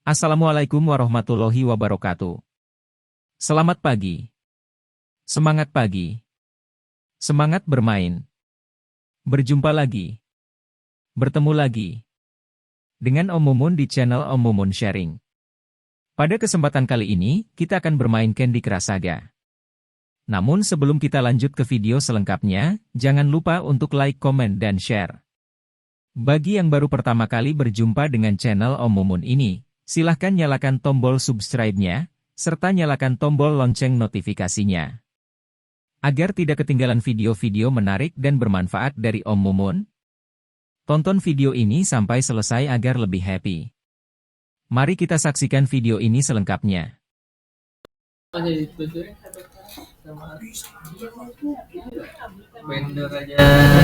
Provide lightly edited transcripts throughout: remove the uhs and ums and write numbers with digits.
Assalamualaikum warahmatullahi wabarakatuh. Selamat pagi. Semangat pagi. Semangat bermain. Berjumpa lagi. Bertemu lagi. Dengan Om Mumun di channel Om Mumun Sharing. Pada kesempatan kali ini, kita akan bermain Candy Crush Saga. Namun sebelum kita lanjut ke video selengkapnya, jangan lupa untuk like, komen, dan share. Bagi yang baru pertama kali berjumpa dengan channel Om Mumun ini, silahkan nyalakan tombol subscribe-nya, serta nyalakan tombol lonceng notifikasinya. Agar tidak ketinggalan video-video menarik dan bermanfaat dari Om Mumun, tonton video ini sampai selesai agar lebih happy. Mari kita saksikan video ini selengkapnya. Vendor aja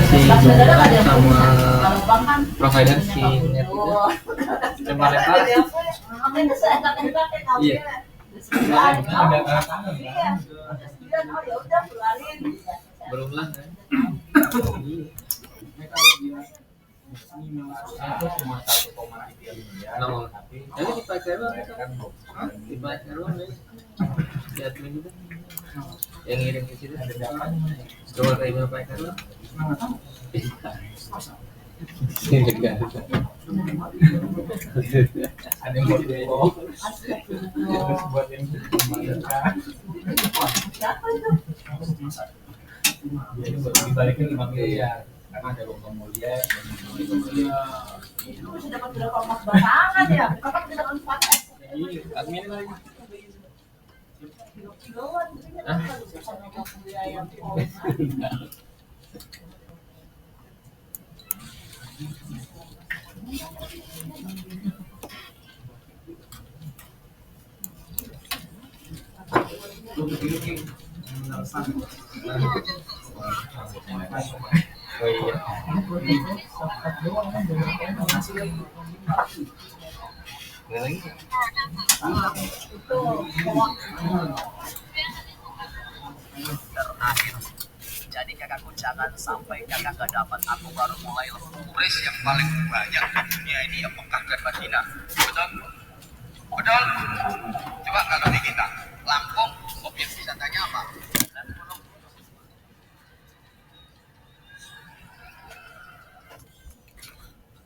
si Jumlah sama provider si net itu lempar-lempar. Iya. Belum lah kan. Nomor. Jadi dipakai apa? Dipakai apa? Di admin itu. Yang ngirim ke situ coba kayak berapa ikan lo? Ada yang buat yang dibalikin 5 miliar karena ada logam mulia. Itu bisa dapat berapa emas banget ya? Kakak bisa dapat 4 Iya, admin lagi. Kilo-kiloan terakhir. Jadi kakakku jangan sampai kakak gak dapat. Aku baru mulai tulis yang paling banyak di dunia ini ya Mekah dan Madinah. Betul? Betul? Coba kakak di kita. Lampung, objek wisatanya apa?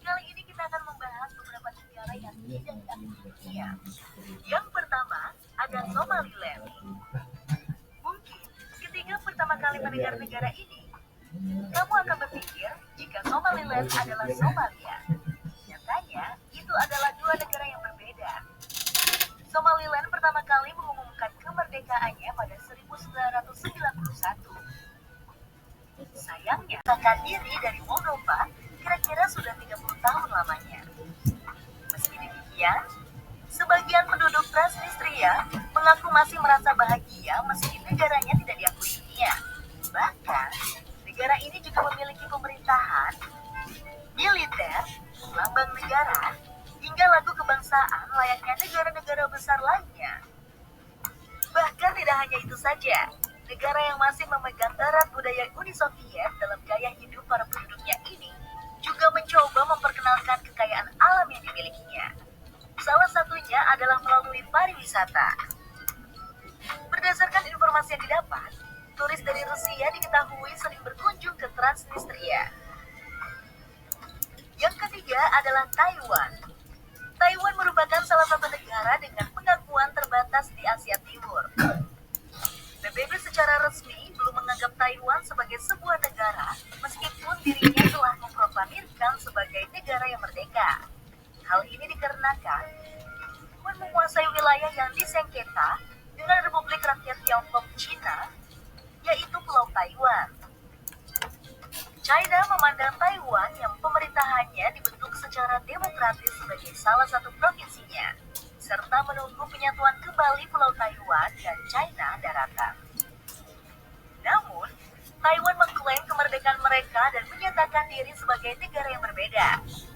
Kali ini kita akan membahas beberapa negara yang tidak diakui dunia. Yang pertama ada Somaliland. Ketika pertama kali mendengar negara ini, kamu akan berpikir jika Somaliland adalah Somalia. Nyatanya, itu adalah dua negara yang berbeda. Somaliland pertama kali mengumumkan kemerdekaannya pada 1991. Sayangnya, memisahkan diri dari Moldova kira-kira sudah 30 tahun lamanya. Meski demikian, sebagian penduduk Transnistria mengaku masih merasa bahagia meski negaranya tidak diakui dunia. Bahkan, negara ini juga memiliki pemerintahan, militer, lambang negara, hingga lagu kebangsaan layaknya negara-negara besar lainnya. Bahkan tidak hanya itu saja, negara yang masih memegang erat budaya Uni Soviet dalam gaya hidup para penduduknya ini juga mencoba memperkenalkan kekayaan alam yang dimilikinya. Salah satunya adalah melalui pariwisata. Berdasarkan informasi yang didapat, turis dari Rusia diketahui sering berkunjung ke Transnistria. Yang ketiga adalah Taiwan. Taiwan merupakan salah satu negara dengan pengakuan terbatas di Asia Timur. PBB secara resmi belum menganggap Taiwan sebagai sebuah negara, meskipun dirinya telah memproklamirkan sebagai negara yang merdeka. Hal ini dikarenakan Taiwan menguasai wilayah yang disengketa dengan Republik Rakyat Tiongkok Cina, yaitu Pulau Taiwan. China memandang Taiwan yang pemerintahannya dibentuk secara demokratis sebagai salah satu provinsinya, serta menunggu penyatuan kembali Pulau Taiwan dan China daratan. Namun, Taiwan mengklaim kemerdekaan mereka dan menyatakan diri sebagai negara yang berbeda.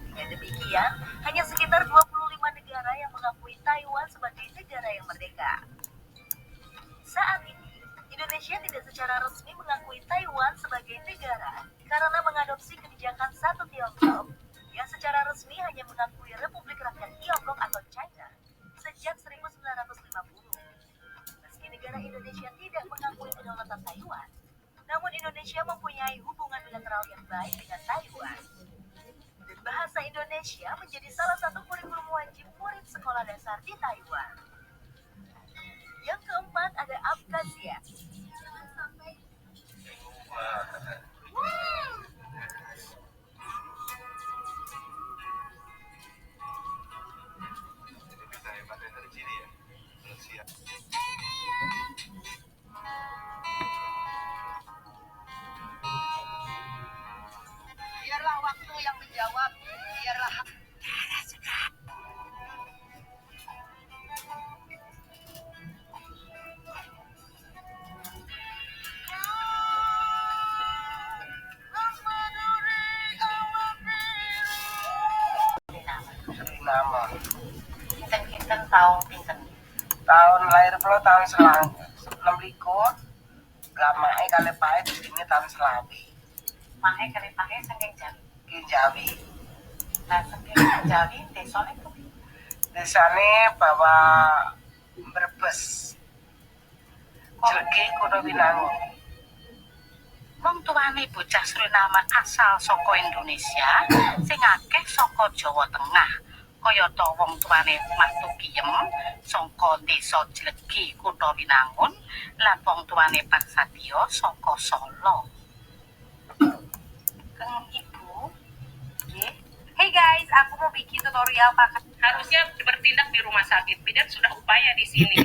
Dengan demikian, hanya sekitar 25 negara yang mengakui Taiwan sebagai negara yang merdeka. Saat ini, Indonesia tidak secara resmi mengakui Taiwan sebagai negara karena mengadopsi kebijakan satu Tiongkok yang secara resmi hanya mengakui Republik Rakyat Tiongkok atau China internasional yang baik dengan Taiwan. Dan bahasa Indonesia menjadi salah satu kurikulum wajib murid sekolah dasar di Taiwan. Yang keempat ada Abkhazia. Biarlah waktu yang menjawab. Biarlah Suriname. Kinten-kinten tahun pinten. Tahun lahir pulau tahun selang 6 lamae kali pae di sini tahun selawi. Mae kali pakai sengkeng Jawi. Jawi. Nah, sengkeng Jawi desone itu Desane bawa Brebes. Jelegi Kudo Winangun. wong tuane bocah Suriname asal saka Indonesia, sing akeh saka Jawa Tengah. Kayata wong tuane Matugiem saka desa Jelegi Kutha Winangun lan wong tuane Pak Satyo saka Solo. Kang Ibu, nggih. Hey guys, aku mau bikin tutorial pakai. Harusnya bertindak di rumah sakit. Bidan sudah upaya di sini.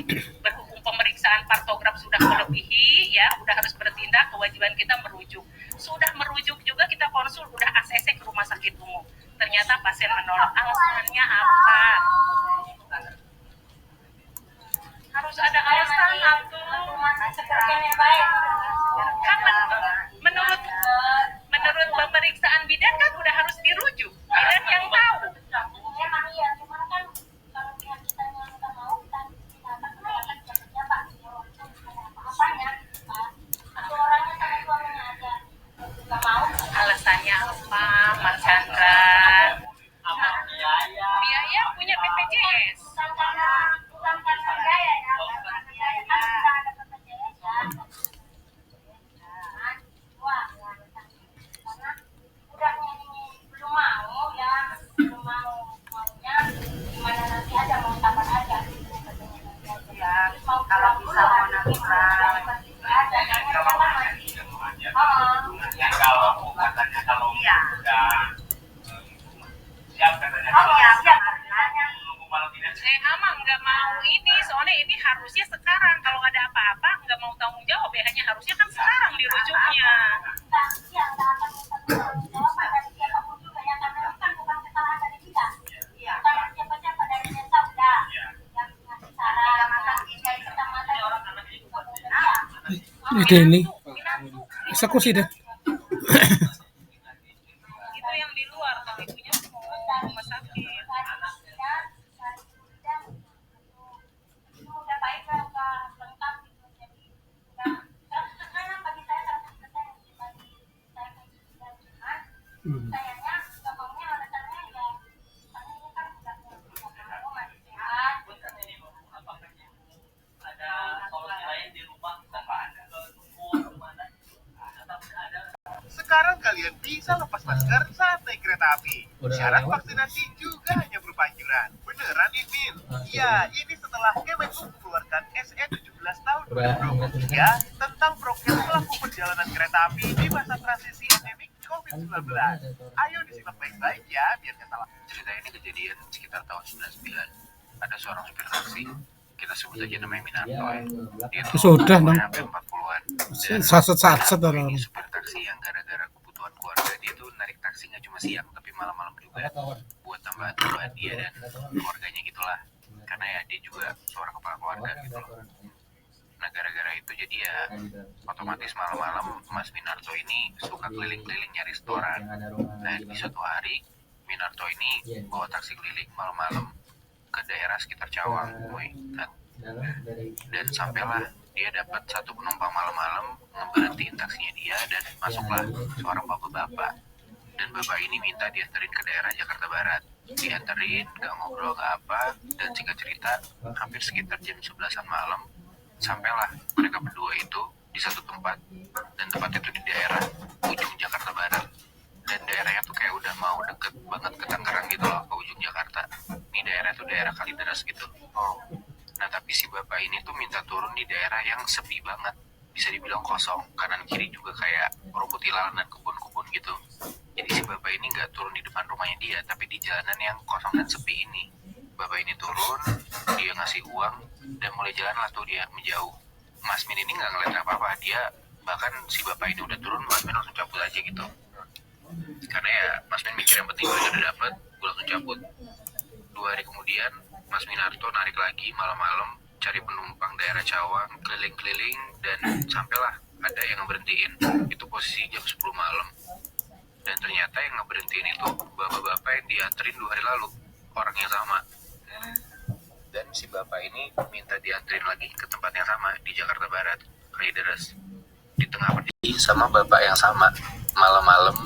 Berhubung pemeriksaan partograf sudah melebihi, ya, udah harus bertindak. Kewajiban kita merujuk. Sudah merujuk juga kita konsul, udah ACC ke rumah sakit umum. Ternyata pasien menolak. Alasannya apa? Harus ada alasan atau kan menurut pemeriksaan bidan kan udah harus dirujuk. Bidan yang tahu. Alasannya apa, Mas Chandra? Biaya punya BPJS. Kalau bisa mau natural. Ama nggak mau ini, soalnya ini harusnya sekarang. Kalau ada apa-apa nggak mau tanggung jawab ya, hanya harusnya kan sekarang dirujuknya. Ada ini eksekusi deh. Itu yang di luar, kalau ibunya mau rumah sakit. Sekarang kalian bisa lepas masker saat naik kereta api. Syarat vaksinasi juga hanya berupa anjuran. Beneran, Imin? Iya, ini setelah Kemenhub mengeluarkan SE 17 tahun 2023 tentang prokes pelaku perjalanan kereta api di masa transisi endemik COVID-19. Ayo disimak baik-baik ya, biar nggak salah. Cerita ini kejadian sekitar tahun 99. Ada seorang supir taksi, kita sebut aja namanya Minarto ya. Dia tuh Sudah, dong. umurnya hampir 40-an. Dan Saset orang. ini supir taksi yang gara-gara kebutuhan keluarga dia tuh narik taksi nggak cuma siang tapi malam-malam juga buat tambahan buat dia dan keluarganya gitulah. Karena ya dia juga seorang kepala keluarga gitu loh. Nah gara-gara itu jadi ya otomatis malam-malam Mas Minarto ini suka keliling-keliling nyari restoran. Nah di suatu hari Minarto ini bawa taksi keliling malam-malam ke daerah sekitar Cawang, dan sampailah dia dapat satu penumpang malam-malam, ngeberhentiin taksinya dia dan masuklah seorang bapak-bapak. Dan bapak ini minta dianterin ke daerah Jakarta Barat. Dianterin, gak ngobrol, gak apa, dan singkat cerita hampir sekitar jam 11-an malam sampailah mereka berdua itu di satu tempat, dan tempatnya tuh di daerah ujung Jakarta Barat, dan daerahnya tuh kayak udah mau deket banget ke Tangerang gitu loh, ke ujung Jakarta. Ini daerah tuh daerah Kalideres gitu. Nah tapi si bapak ini tuh minta turun di daerah yang sepi banget, bisa dibilang kosong, kanan kiri juga kayak rumput ilalang dan kebun-kebun gitu. Jadi si bapak ini nggak turun di depan rumahnya dia, tapi di jalanan yang kosong dan sepi ini. Bapak ini turun, dia ngasih uang, dan mulai jalan lah tuh dia menjauh. Mas Min ini nggak ngeliat apa-apa, dia bahkan si bapak ini udah turun, Mas Min langsung cabut aja gitu. Karena ya Mas Min mikir yang penting gue udah dapet, gue langsung cabut. 2 hari kemudian, Mas Minarto narik lagi malam-malam, cari penumpang daerah Cawang, keliling-keliling, dan sampailah ada yang ngeberhentiin. Itu posisi jam 10 malam. Dan ternyata yang ngeberhentiin itu bapak-bapak yang dianterin 2 hari lalu, orang yang sama. Dan si bapak ini minta dianterin lagi ke tempat yang sama di Jakarta Barat, Kalideres. Di tengah pergi sama bapak yang sama, malam-malam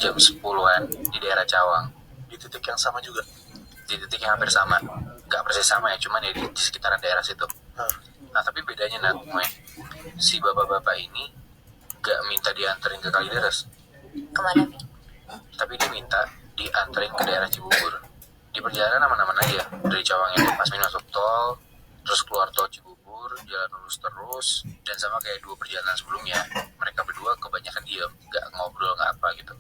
jam 10-an di daerah Cawang. Di titik yang sama juga. Di titik yang hampir sama, nggak persis sama ya, cuman ya di sekitaran daerah situ. Nah tapi bedanya si bapak-bapak ini nggak minta dianterin ke Kalideres. Kemana, Pi? Tapi dia minta dianterin ke daerah Cibubur. Di perjalanan aman-aman aja, dari Cawang itu Mas Min masuk tol, terus keluar tol Cibubur, jalan lurus terus, dan sama kayak 2 perjalanan sebelumnya, mereka berdua kebanyakan diem, nggak ngobrol, nggak apa gitu.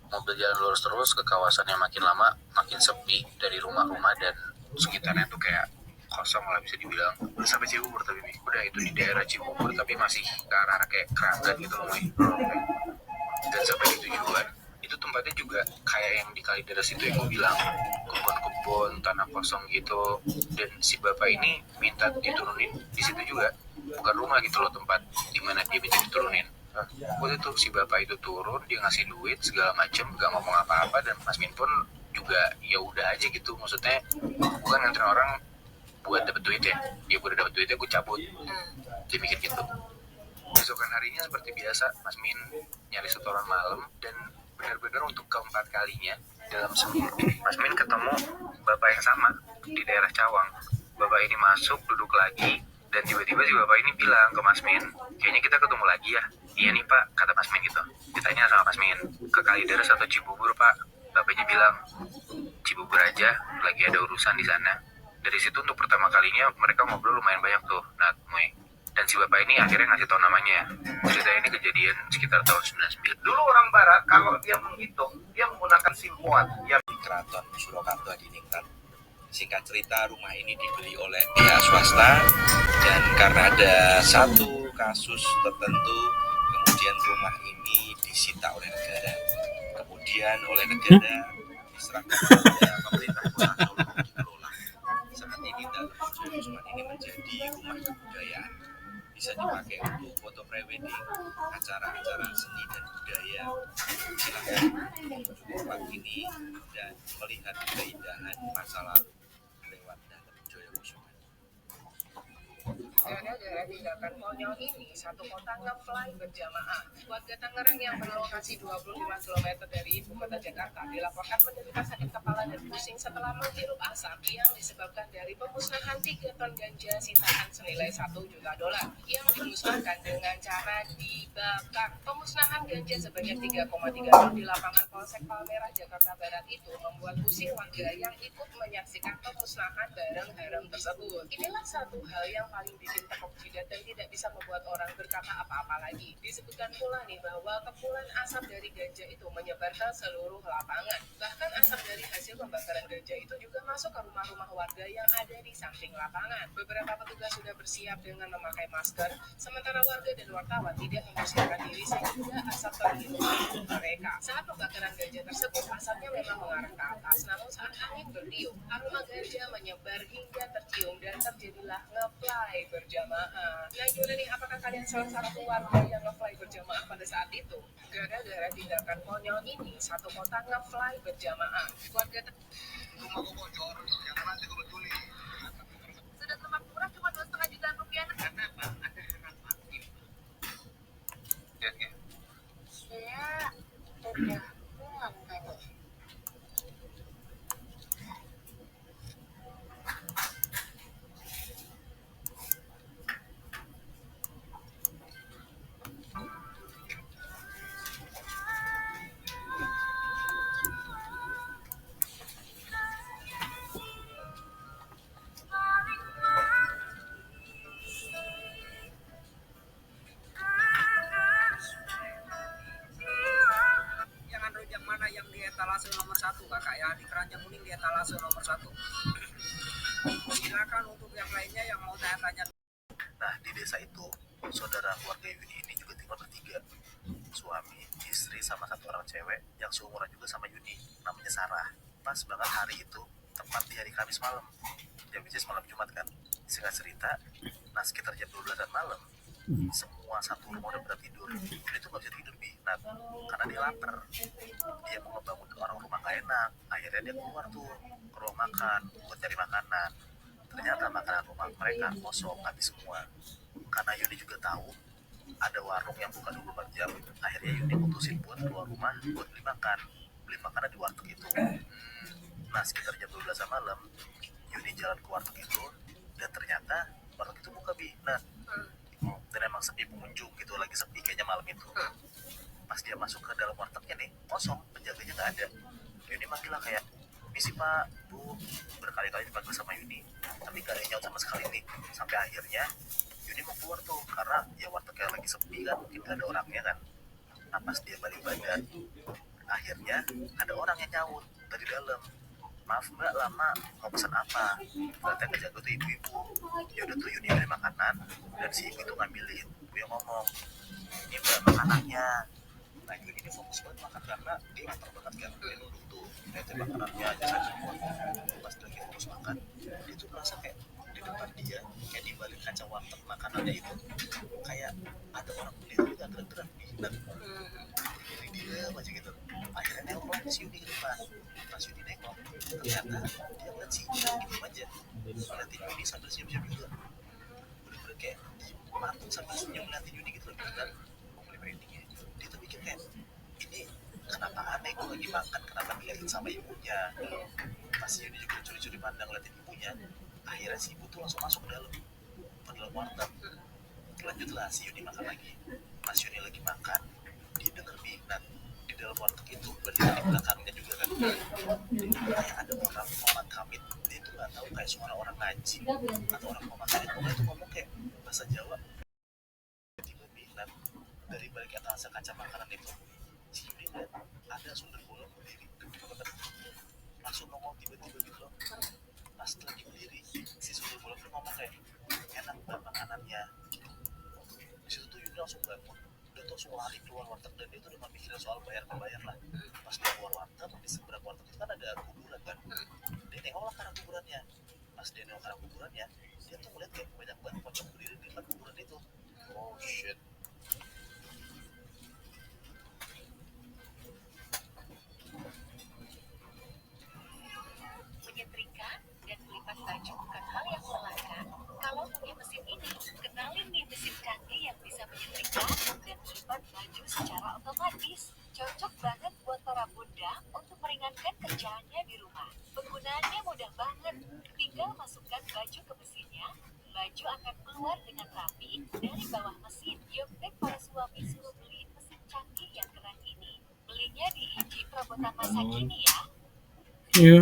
Mobil jalan lurus terus ke kawasan yang makin lama makin sepi dari rumah-rumah, dan sekitarnya tuh kayak kosong lah bisa dibilang. Udah sampai Cibubur tapi udah itu di daerah Cibubur tapi masih ke arah kayak Keranggan gitu loh. Dan sampai di tujuan itu tempatnya juga kayak yang di Kalideres itu yang gue bilang, kebun-kebun, tanah kosong gitu. Dan si bapak ini minta diturunin di situ juga, bukan rumah gitu loh, tempat dimana dia minta diturunin. Waktu itu si bapak itu turun, dia ngasih duit segala macem, gak ngomong apa-apa, dan Mas Min pun juga ya udah aja gitu, maksudnya bukan nganterin orang buat dapet duit ya, dia udah dapet duitnya gue cabut, dia mikir gitu. Besokan harinya seperti biasa, Mas Min nyari setoran malam, dan benar-benar untuk keempat kalinya dalam seminggu Mas Min ketemu bapak yang sama di daerah Cawang. Bapak ini masuk, duduk lagi, dan tiba-tiba si bapak ini bilang ke Mas Min, kayaknya kita ketemu lagi ya. Iya nih Pak, kata Mas Min gitu. Ditanya sama Mas Min, ke Kalideres atau Cibubur Pak? Bapaknya bilang, Cibubur aja, lagi ada urusan di sana. Dari situ untuk pertama kalinya mereka ngobrol lumayan banyak tuh, dan si bapak ini akhirnya ngasih tau namanya. Cerita ini kejadian sekitar tahun 99. Dulu orang barat kalau dia menghitung, dia menggunakan simpuan. Ya, di Keraton Surakarta Adiningrat. Singkat cerita, rumah ini dibeli oleh pihak swasta, dan karena ada satu kasus tertentu, kemudian rumah ini disita oleh negara. Kemudian oleh negara diserahkan kepada pemerintah kota Solo untuk dikelola. Saat ini dalam Susunan ini menjadi rumah kebudayaan, bisa dipakai untuk foto pre-wedding, acara-acara seni dan budaya. Silakan menuju tempat ini dan melihat keindahan masa lalu lewat dalam Joyo Kusuman. Gara-gara tindakan konyol ini, satu kota nge-fly berjamaah. Warga Tangerang yang berlokasi 25 km dari ibu kota Jakarta dilaporkan menderita sakit kepala dan pusing setelah menghirup asap yang disebabkan dari pemusnahan 3 ton ganja sitaan senilai $1 juta yang dimusnahkan dengan cara dibakar. Pemusnahan ganja sebanyak 3,3 ton di lapangan Polsek Palmerah, Jakarta Barat itu membuat pusing warga yang ikut menyaksikan pemusnahan barang haram tersebut. Inilah satu hal yang paling bikin tekuk jidat dan tidak bisa membuat orang berkata apa-apa lagi. Disebutkan pula nih bahwa kepulan asap dari ganja itu menyebar ke seluruh lapangan. Bahkan asap dari hasil pembakaran ganja itu juga masuk ke rumah-rumah warga yang ada di samping lapangan. Beberapa petugas sudah bersiap dengan memakai masker, sementara warga dan wartawan tidak mempersiapkan diri sehingga asap terhirup di mereka. Saat pembakaran ganja tersebut, asapnya memang mengarah ke atas, namun saat angin bertiup, aroma ganja menyebar hingga tercium dan terjadilah nge-fly berjamaah. Nah gimana nih, apakah kalian salah satu warga yang nge-fly berjamaah pada saat itu? Gara-gara tindakan konyol ini, satu kota nge-fly berjamaah. Warga Rumah gue bocor, yang nanti gue betulin. Sudah tempat murah cuma $2,5 juta. Kenapa? Ada harapan. Ya. Saya udah pulang tadi. kakak yang di keranjang kuning di etalase nomor 1. Silakan untuk yang lainnya yang mau tanya-tanya. Nah, di desa itu, saudara keluarga Yuni ini juga tinggal bertiga. Suami, istri, sama satu orang cewek yang seumuran juga sama Yuni, namanya Sarah. Pas banget hari itu, tepat di hari Kamis malam. Jam malam Jumat kan. Singkat cerita, nah sekitar jam 12-an malam, semua satu rumah udah pada tidur. Yuni tuh gak bisa tidur, Nah, karena dia lapar. Dia mau ngebangun orang rumah gak enak. Akhirnya dia keluar tuh ke rumah makan buat cari makanan. Ternyata makanan rumah mereka kosong, habis semua. Karena Yuni juga tahu ada warung yang buka 24 jam. Akhirnya Yuni mutusin buat keluar rumah buat beli makan. Beli makanan di warteg itu. Nah, sekitar jam 12 malam, Yuni jalan ke warteg itu, dan ternyata warteg itu buka, Nah, dan emang sepi pengunjung gitu, lagi sepi kayaknya malam itu. Pas dia masuk ke dalam wartegnya nih, kosong, penjaganya nggak ada. Yuni manggil lah kayak, "Misi Pak, Bu," berkali-kali dipanggil sama Yuni, tapi gak ada yang nyaut sama sekali nih. Sampai akhirnya Yuni mau keluar tuh, karena ya wartegnya lagi sepi kan, mungkin gak ada orangnya kan. Nah, pas dia balik badan, akhirnya ada orang yang nyaut dari dalam. "Maaf Mbak, lama, mau pesan apa?" Ternyata yang ngejaga tuh ibu-ibu. Ya udah tuh Yuni beli makanan, dan si ibu itu ngambilin. Ibu yang ngomong, "Ini Mbak makanannya." Nah, Yuni ini fokus banget makan karena dia lapar banget kan. Dia nunduk tuh, liatin makanannya aja semua. Pas lagi fokus makan, dia tuh merasa kayak di depan dia, kayak di balik kaca warteg makanannya itu, kayak ada orang berdiri gak gerak-gerak dan berdiri diam aja gitu. Akhirnya nengok si Yuni ke depan. Pas Yuni nengok, ternyata dia ngeliat si Yuni diem aja, ngeliatin Yuni sambil siap-siap juga. Bener-bener kayak patung sambil senyum ngeliatin Yuni gitu loh. Dan mau beli merindingnya, dia tuh mikir kayak, ini kenapa aneh, gue lagi makan, kenapa diliatin sama ibunya. Pas Yuni juga curi-curi pandang ngeliatin ibunya, akhirnya si ibu tuh langsung masuk ke dalam warteg. Lanjutlah si Yuni makan lagi. Pas Yuni lagi makan, dia denger minat di dalam warteg itu, berarti di belakangnya juga kan, kayak ada orang komat kamit. Dia tuh nggak tahu kayak suara orang ngaji atau orang komat kamit, pokoknya tuh ngomong kayak bahasa Jawa. Tiba-tiba minat dari balik etalase kaca makanan itu, si Yuni lihat ada sundel bolong berdiri gede banget, langsung ngomong tiba-tiba gitu loh. Pas lagi berdiri, si sundel bolong tuh ngomong kayak, "Enak Mbak makanannya." Di situ tuh Yuni langsung bangun, dia tuh langsung lari keluar warteg, dan dia tuh udah gak mikirin soal bayar lah. Pas dia keluar warteg, di seberang warteg itu kan ada kuburan kan. Dia nengok ke arah kuburannya. Pas dia nengok ke arah kuburannya, dia tuh ngeliat kayak banyak banget pocong berdiri di depan kuburan itu. Oh shit. Menyetrika dan melipat baju bukan hal yang melelahkan. Kalau punya mesin ini, kenalin nih mesin canggih yang bisa menyetrika dan melipat baju secara otomatis. Cocok banget buat para bunda untuk meringankan kerjaannya di rumah. Penggunaannya mudah banget. Tinggal masukkan baju ke mesinnya, baju akan keluar dengan rapi dari bawah mesin. Yuk deh para suami suruh beli mesin canggih yang keren ini. Belinya di Inji Perabotan Masa Kini ya. Iya.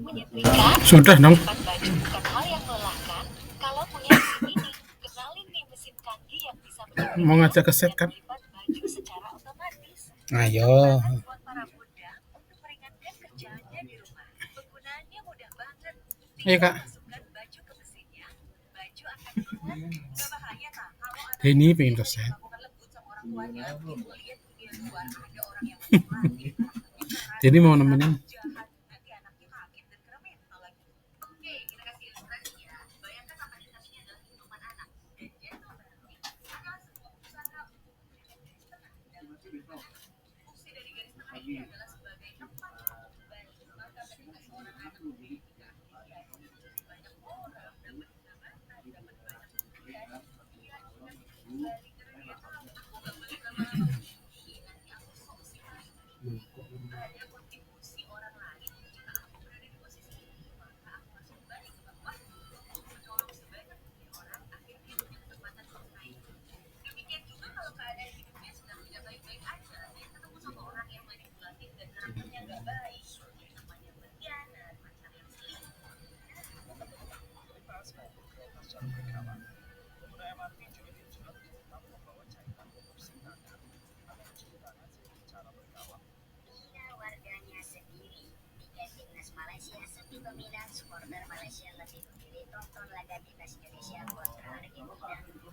Menyetrika Sudah dong. melipat baju bukan hal yang melelahkan. Kalau punya mesin ini, kenalin nih mesin canggih yang bisa menyetrika Mau ngajak ke set kan? dan melipat baju secara otomatis. Ayo. Buat para bunda untuk meringankan kerjaannya di rumah. Penggunaannya mudah banget. Ayo Kak. Masukkan baju ke mesinnya, baju akan keluar. Gak bahaya tak kalau ada Ini pengen ke set. melakukan lembut sama orang tuanya, itu lihat dunia luar ada orang yang manipulatif. Jadi mau nemenin. Jahat, nanti anaknya kaget dan kena mental lagi. Oke, kita kasih ilustrasi ya. Bayangkan makanan tadinya adalah minuman anak dan gentle berarti adalah sebuah usaha untuk menjadi garis tengah dalam hidup anak. Fungsi dari garis tengah ini adalah sebagai tempat untuk berbagi. Maka ketika seorang anak memiliki keahlian, banyak orang dapat menambahkan, dapat banyak kemudian, dia akan kembali kerja. Aku gak boleh lama-lama begini, nanti aku sok sih. Ada kontribusi orang lain jika aku berada di posisi ini, maka aku harus kembali ke bawah untuk menolong sebanyak mungkin orang agar dia punya kesempatan untuk naik. Demikian juga kalau keadaan hidupnya sedang tidak baik-baik aja, dia ketemu sama orang yang manipulatif dan karakternya gak baik, namanya berkhianat, pacar yang selingkuh. Pas mau berkereta secara berkala, pengguna MRT juga dianjurkan untuk tetap membawa cairan pembersih tangan atau mencuci tangan secara berkala. Ia warganya sendiri timnas Malaysia sepi peminat, supporter Malaysia lebih memilih tonton laga timnas Indonesia kontra Argentina.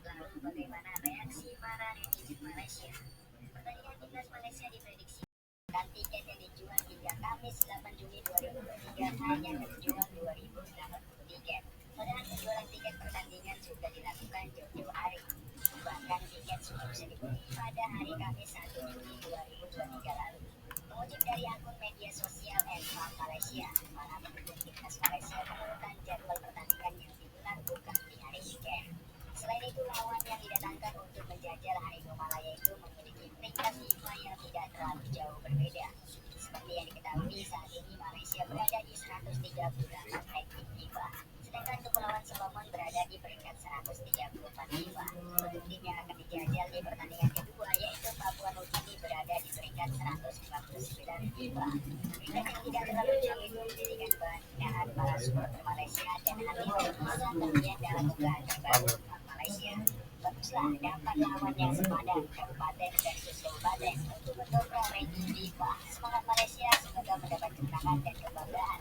Lalu bagaimana reaksi para netizen Malaysia? Pertandingan timnas Malaysia diprediksi tiket yang dijual hingga Kamis 8 Juni 2023 hanya terjual 2.080 tiket. Padahal penjualan tiket pertandingan sudah dilakukan jauh-jauh hari. Bahkan tiket sudah bisa dibeli pada hari Kamis 1 Juni 2023 lalu. Mengutip dari akun media sosial NFA Malaysia, para pendukung timnas Malaysia menentukan jadwal pertandingan yang digelar bukan di hari weekend. Selain itu, lawan yang didatangkan untuk menjajal Harimau Malaya itu memiliki peringkat FIFA yang tidak terlalu jauh berbeda. Seperti yang diketahui, saat ini Malaysia berada di 138 ranking FIFA, sedangkan untuk melawan Solomon berada di peringkat 134 FIFA. Untuk tim yang akan dijajal di pertandingan kedua, yaitu Papua Nugini, berada di peringkat 149 FIFA. Peringkat yang tidak terlalu jauh itu menjadikan bahan hinaan para supporter Malaysia, dan hal itu bisa terlihat dalam unggahan terbaru Malaysia. Baguslah dapat lawan yang sepadan, kabupaten versus kabupaten, untuk mendongkrak ranking FIFA. Semangat Malaysia, semoga mendapat kemenangan dan kebanggaan.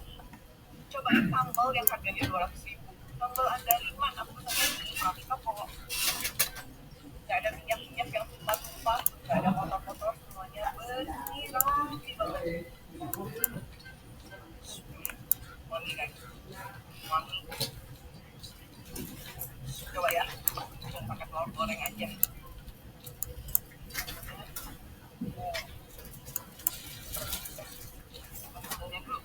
Cobain sambal yang harganya 200.000. Sambal Anda 5, aku pesannya di Afrika kok. Gak ada minyak-minyak yang tumpah-tumpah, gak ada kotor-kotor, semuanya bersih, rapi banget. Wangi kan? Wangi. Coba ya, langsung pakai telur goreng aja. Sambalnya dulu.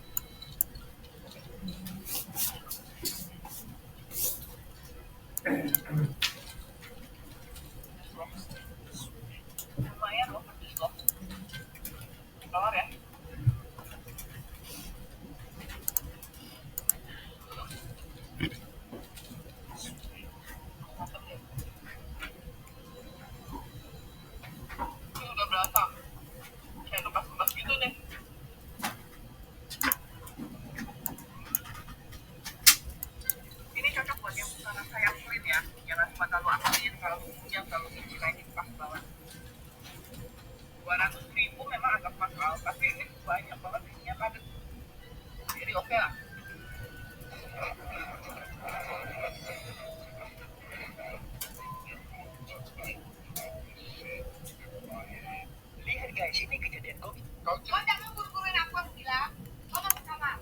Lumayan loh, pedes loh. Telur ya. Ini udah berasa kayak lepas-lepas gitu nih. Ini cocok buat yang suka rasa yang clean ya, jangan cuma terlalu asin, kalau bumbunya terlalu tinggi lagi pas banget. 200.000 memang agak mahal, tapi ini banyak banget isinya padat. Jadi oke lah. Lihat guys, ini kejadian kopi. Kau jangan buru-buruin aku, aku bilang. Kau masuk kamar.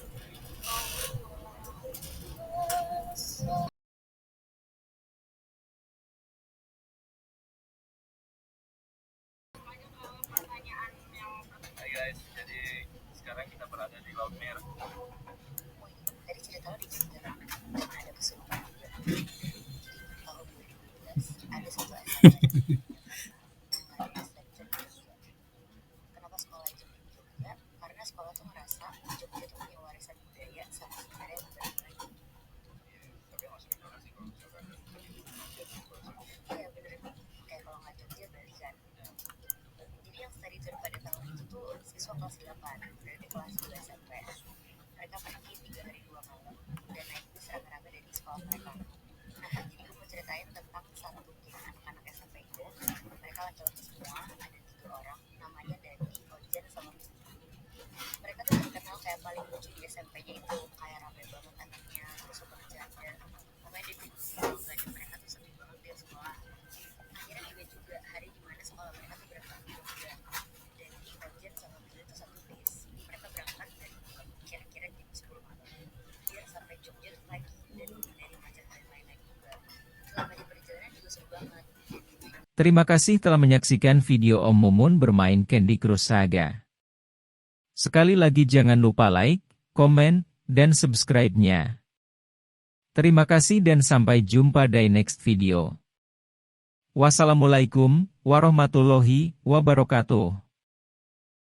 Hai guys, jadi sekarang kita berada di Laut Merah. Tadi cerita lo di Jogja ada kesulitan juga. Jadi tahun 2012 ada satu Kenapa sekolah itu di Jogja? Karena sekolah tuh ngerasa Jogja tuh punya warisan budaya sama sejarah yang berbeda. Tapi masuk Indonesia kalau misalkan Iya bener, kayak kalau nggak Jogja Bali kan. Jadi yang study tour pada tahun itu tuh siswa kelas 8, berarti kelas 2 SMP. Mereka pergi 3 hari 2 malam dan naik bus rame-rame dari sekolah mereka. Nah, jadi gue mau ceritain tentang satu tim anak-anak SMP itu. Mereka laki-laki semua, ada 3 orang, namanya Dani, Ojen, sama Rizky. Mereka tuh terkenal kayak paling lucu di SMP-nya itu, kayak rame banget anaknya, terus suka bercanda. Pokoknya dia dan mereka tuh sepi banget di sekolah. Akhirnya ada juga hari dimana sekolah mereka tuh berangkat ke Jogja. Dan di Ojen sama Rizky itu satu bis. Mereka berangkat dari kira-kira jam 10 malam. Biar sampai Jogja lagi dan dari macet lain-lain juga. Selama di perjalanan juga seru banget. Terima kasih telah menyaksikan video Om Mumun bermain Candy Crush Saga. Sekali lagi jangan lupa like, komen, dan subscribe-nya. Terima kasih dan sampai jumpa di next video. Wassalamualaikum warahmatullahi wabarakatuh.